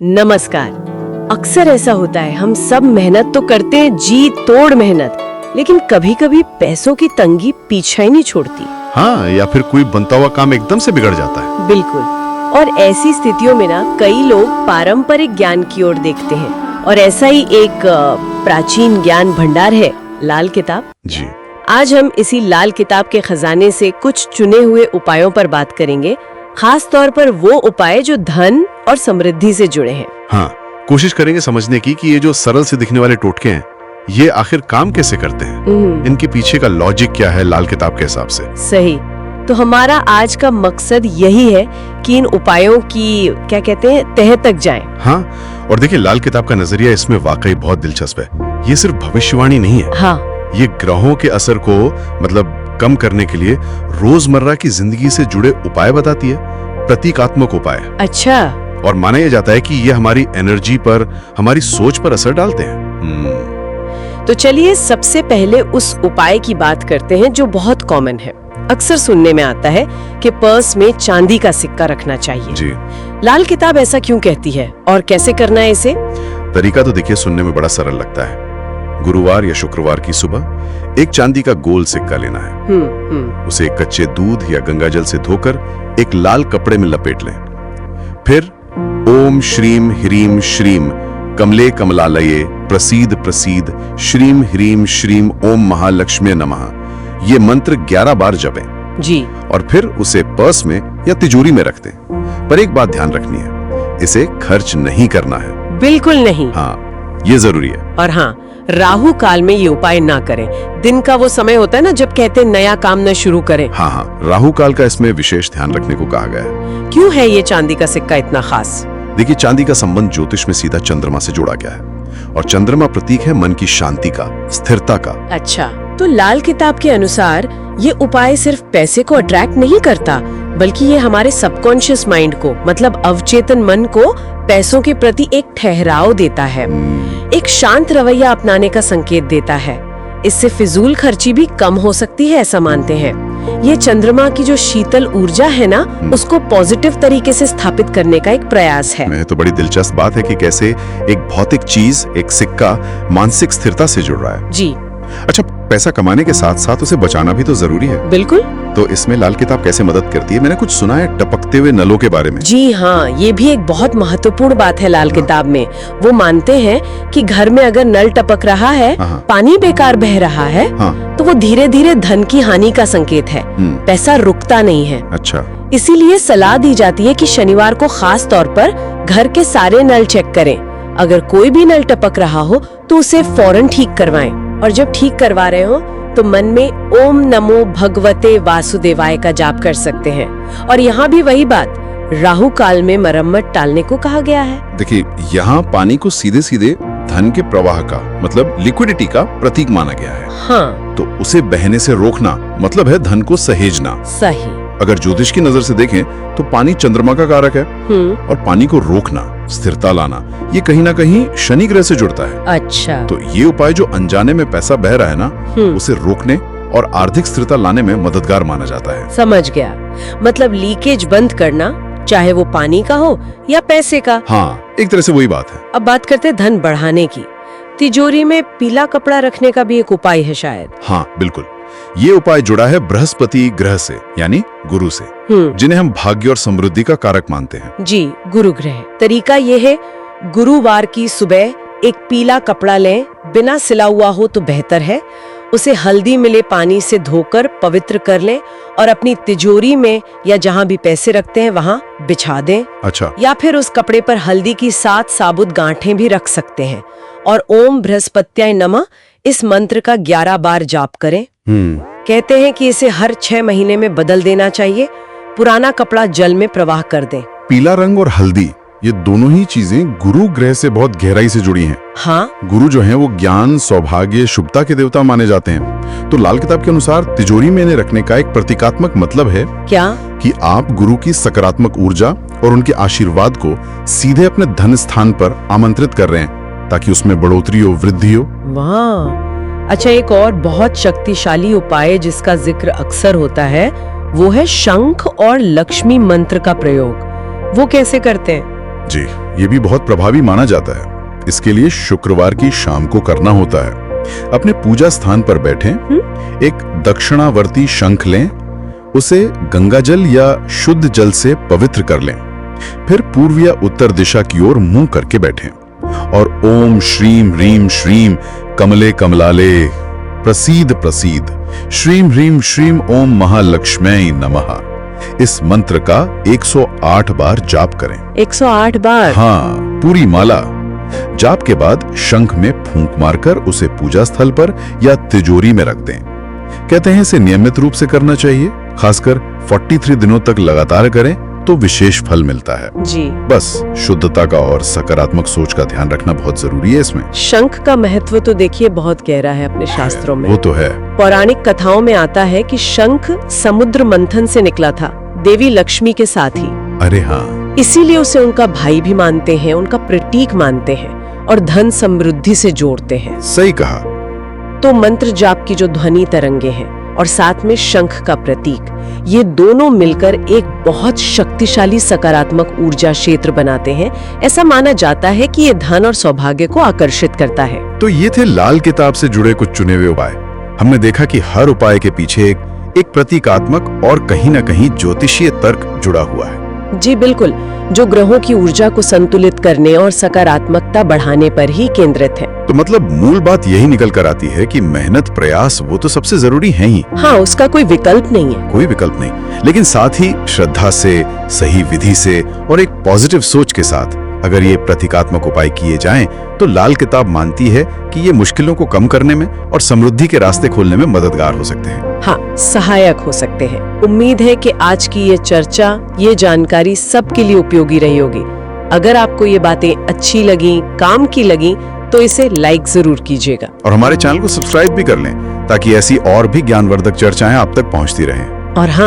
नमस्कार। अक्सर ऐसा होता है, हम सब मेहनत तो करते हैं, जी तोड़ मेहनत, लेकिन कभी कभी पैसों की तंगी पीछा ही नहीं छोड़ती। हाँ, या फिर कोई बनता हुआ काम एकदम से बिगड़ जाता है। बिल्कुल। और ऐसी स्थितियों में ना कई लोग पारंपरिक ज्ञान की ओर देखते हैं, और ऐसा ही एक प्राचीन ज्ञान भंडार है लाल किताब। जी। आज हम इसी लाल किताब के खजाने से कुछ चुने हुए उपायों पर बात करेंगे, खास तौर पर वो उपाय जो धन और समृद्धि से जुड़े हैं। हाँ, कोशिश करेंगे समझने की कि ये जो सरल से दिखने वाले टोटके हैं, ये आखिर काम कैसे करते हैं, इनके पीछे का लॉजिक क्या है लाल किताब के हिसाब से। सही। तो हमारा आज का मकसद यही है कि इन उपायों की क्या कहते हैं तह तक जाएं। हाँ, और देखिए लाल किताब का नजरिया इसमें वाकई बहुत दिलचस्प है। ये सिर्फ भविष्यवाणी नहीं है। हाँ, ये ग्रहों के असर को मतलब कम करने के लिए रोजमर्रा की जिंदगी से जुड़े उपाय बताती है, प्रतीकात्मक उपाय। अच्छा। और माना यह जाता है कि ये हमारी एनर्जी पर, हमारी सोच पर असर डालते हैं। तो चलिए सबसे पहले उस उपाय की बात करते हैं जो बहुत कॉमन है। अक्सर सुनने में आता है कि पर्स में चांदी का सिक्का रखना चाहिए। जी। लाल किताब ऐसा क्यों कहती है और कैसे करना है इसे? तरीका तो देखिए सुनने में बड़ा सरल लगता है। गुरुवार या शुक्रवार की सुबह एक चांदी का गोल सिक्का लेना है। उसे कच्चे दूध या गंगाजल से धोकर एक लाल कपड़े में लपेट लें। फिर ओम श्रीम ह्रीम श्रीम कमले कमलालये प्रसीद प्रसीद श्रीम ह्रीम श्रीम ओम महालक्ष्मी नमः ये मंत्र 11 बार जपें। जी। और फिर उसे पर्स में या तिजोरी में रख दें। पर एक बात ध्यान रखनी है, इसे खर्च नहीं करना है। बिल्कुल नहीं। हाँ, ये जरूरी है। और हाँ, राहु काल में ये उपाय ना करें। दिन का वो समय होता है ना जब कहते हैं नया काम न शुरू करें। हाँ, राहु काल का इसमें विशेष ध्यान रखने को कहा गया है। क्यों है ये चांदी का सिक्का इतना खास? देखिए, चांदी का संबंध ज्योतिष में सीधा चंद्रमा से जोड़ा गया है, और चंद्रमा प्रतीक है मन की शांति का, स्थिरता का। अच्छा, तो लाल किताब के अनुसार ये उपाय सिर्फ पैसे को अट्रैक्ट नहीं करता, बल्कि ये हमारे सबकॉन्शियस माइंड को, मतलब अवचेतन मन को पैसों के प्रति एक ठहराव देता है, एक शांत रवैया अपनाने का संकेत देता है। इससे फिजूल खर्ची भी कम हो सकती है, ऐसा मानते हैं। ये चंद्रमा की जो शीतल ऊर्जा है ना, उसको पॉजिटिव तरीके से स्थापित करने का एक प्रयास है। तो बड़ी दिलचस्प बात है कि कैसे एक भौतिक चीज, एक सिक्का, मानसिक स्थिरता से जुड़ रहा है। जी। अच्छा, पैसा कमाने के साथ साथ उसे बचाना भी तो जरूरी है। बिल्कुल। तो इसमें लाल किताब कैसे मदद करती है? मैंने कुछ सुना है टपकते हुए नलों के बारे में। जी हाँ, ये भी एक बहुत महत्वपूर्ण बात है लाल किताब में। वो मानते हैं कि घर में अगर नल टपक रहा है, पानी बेकार बह रहा है, तो वो धीरे धीरे धन की हानि का संकेत है। पैसा रुकता नहीं है। अच्छा। इसीलिए सलाह दी जाती है कि शनिवार को खास तौर पर घर के सारे नल चेक करें। अगर कोई भी नल टपक रहा हो तो उसे फौरन ठीक करवाएं, और जब ठीक करवा रहे हो तो मन में ओम नमो भगवते वासुदेवाय का जाप कर सकते हैं। और यहाँ भी वही बात, राहु काल में मरम्मत टालने को कहा गया है। देखिए, यहाँ पानी को सीधे सीधे धन के प्रवाह का, मतलब लिक्विडिटी का प्रतीक माना गया है। हाँ। तो उसे बहने से रोकना मतलब है धन को सहेजना। सही। अगर ज्योतिष की नजर से देखें तो पानी चंद्रमा का कारक है, और पानी को रोकना, स्थिरता लाना, ये कहीं ना कहीं शनि ग्रह से जुड़ता है। अच्छा। तो ये उपाय जो अनजाने में पैसा बह रहा है ना, उसे रोकने और आर्थिक स्थिरता लाने में मददगार माना जाता है। समझ गया। मतलब लीकेज बंद करना, चाहे वो पानी का हो या पैसे का। हाँ, एक तरह से वही बात है। अब बात करते हैं धन बढ़ाने की। तिजोरी में पीला कपड़ा रखने का भी एक उपाय है शायद। हाँ, बिल्कुल। ये उपाय जुड़ा है बृहस्पति ग्रह से, यानी गुरु से, जिन्हें हम भाग्य और समृद्धि का कारक मानते हैं। जी, गुरु ग्रह। तरीका ये है, गुरुवार की सुबह एक पीला कपड़ा लें, बिना सिला हुआ हो तो बेहतर है। उसे हल्दी मिले पानी से धोकर पवित्र कर लें और अपनी तिजोरी में या जहाँ भी पैसे रखते हैं वहाँ बिछा दें। अच्छा। या फिर उस कपड़े पर हल्दी की 7 साबुत गांठें भी रख सकते हैं, और ओम बृहस्पत्याय नमः इस मंत्र का 11 बार जाप करें। कहते हैं कि इसे हर 6 महीने में बदल देना चाहिए। पुराना कपड़ा जल में प्रवाह कर दें। पीला रंग और हल्दी, ये दोनों ही चीजें गुरु ग्रह से बहुत गहराई से जुड़ी हैं। हाँ। गुरु जो हैं वो ज्ञान, सौभाग्य, शुभता के देवता माने जाते हैं। तो लाल किताब के अनुसार तिजोरी में इन्हें रखने का एक प्रतीकात्मक मतलब है क्या? कि आप गुरु की सकारात्मक ऊर्जा और उनके आशीर्वाद को सीधे अपने धन स्थान पर आमंत्रित कर रहे हैं, ताकि उसमें बढ़ोतरी हो, वृद्धि हो। वाह। अच्छा, एक और बहुत शक्तिशाली उपाय जिसका जिक्र अक्सर होता है वो है शंख और लक्ष्मी मंत्र का प्रयोग। वो कैसे करते हैं? जी, ये भी बहुत प्रभावी माना जाता है। इसके लिए शुक्रवार की शाम को करना होता है। अपने पूजा स्थान पर बैठें, एक दक्षिणावर्ती शंख लें, उसे गंगाजल या शुद्ध जल से पवित्र कर लें। फिर पूर्व या उत्तर दिशा की ओर मुंह करके बैठें और ओम श्रीम ह्रीम श्रीम कमले कमलाले प्रसीद प्रसीद श्रीम ह्रीम श्रीम ओम महालक्ष्म्यै नमः इस मंत्र का 108 बार जाप करें। 108 बार? हाँ, पूरी माला। जाप के बाद शंख में फूंक मारकर उसे पूजा स्थल पर या तिजोरी में रख दें। कहते हैं इसे नियमित रूप से करना चाहिए, खासकर 43 दिनों तक लगातार करें तो विशेष फल मिलता है। जी। बस शुद्धता का और सकारात्मक सोच का ध्यान रखना बहुत जरूरी है इसमें। शंख का महत्व तो देखिए बहुत गहरा है अपने शास्त्रों में। वो तो है। पौराणिक कथाओं में आता है कि शंख समुद्र मंथन से निकला था, देवी लक्ष्मी के साथ ही। अरे हाँ, इसीलिए उसे उनका भाई भी मानते हैं, उनका प्रतीक मानते हैं और धन समृद्धि से जोड़ते हैं। सही कहा। तो मंत्र जाप की जो ध्वनि तरंगे हैं और साथ में शंख का प्रतीक, ये दोनों मिलकर एक बहुत शक्तिशाली सकारात्मक ऊर्जा क्षेत्र बनाते हैं। ऐसा माना जाता है कि ये धन और सौभाग्य को आकर्षित करता है। तो ये थे लाल किताब से जुड़े कुछ चुने हुए उपाय। हमने देखा कि हर उपाय के पीछे एक प्रतीकात्मक और कहीं न कहीं ज्योतिषीय तर्क जुड़ा हुआ है। जी बिल्कुल, जो ग्रहों की ऊर्जा को संतुलित करने और सकारात्मकता बढ़ाने पर ही केंद्रित है। तो मतलब मूल बात यही निकल कर आती है कि मेहनत प्रयास वो तो सबसे जरूरी है ही। हाँ, उसका कोई विकल्प नहीं है। कोई विकल्प नहीं, लेकिन साथ ही श्रद्धा से, सही विधि से और एक पॉजिटिव सोच के साथ अगर ये प्रतीकात्मक उपाय किए जाएं, तो लाल किताब मानती है कि ये मुश्किलों को कम करने में और समृद्धि के रास्ते खोलने में मददगार हो सकते हैं। हाँ, सहायक हो सकते हैं। उम्मीद है कि आज की ये चर्चा, ये जानकारी सबके लिए उपयोगी रही होगी। अगर आपको ये बातें अच्छी लगी, काम की लगी, तो इसे लाइक जरूर कीजिएगा और हमारे चैनल को सब्सक्राइब भी कर लें, ताकि ऐसी और भी ज्ञानवर्धक चर्चाएं आप तक पहुंचती रहें। और हाँ,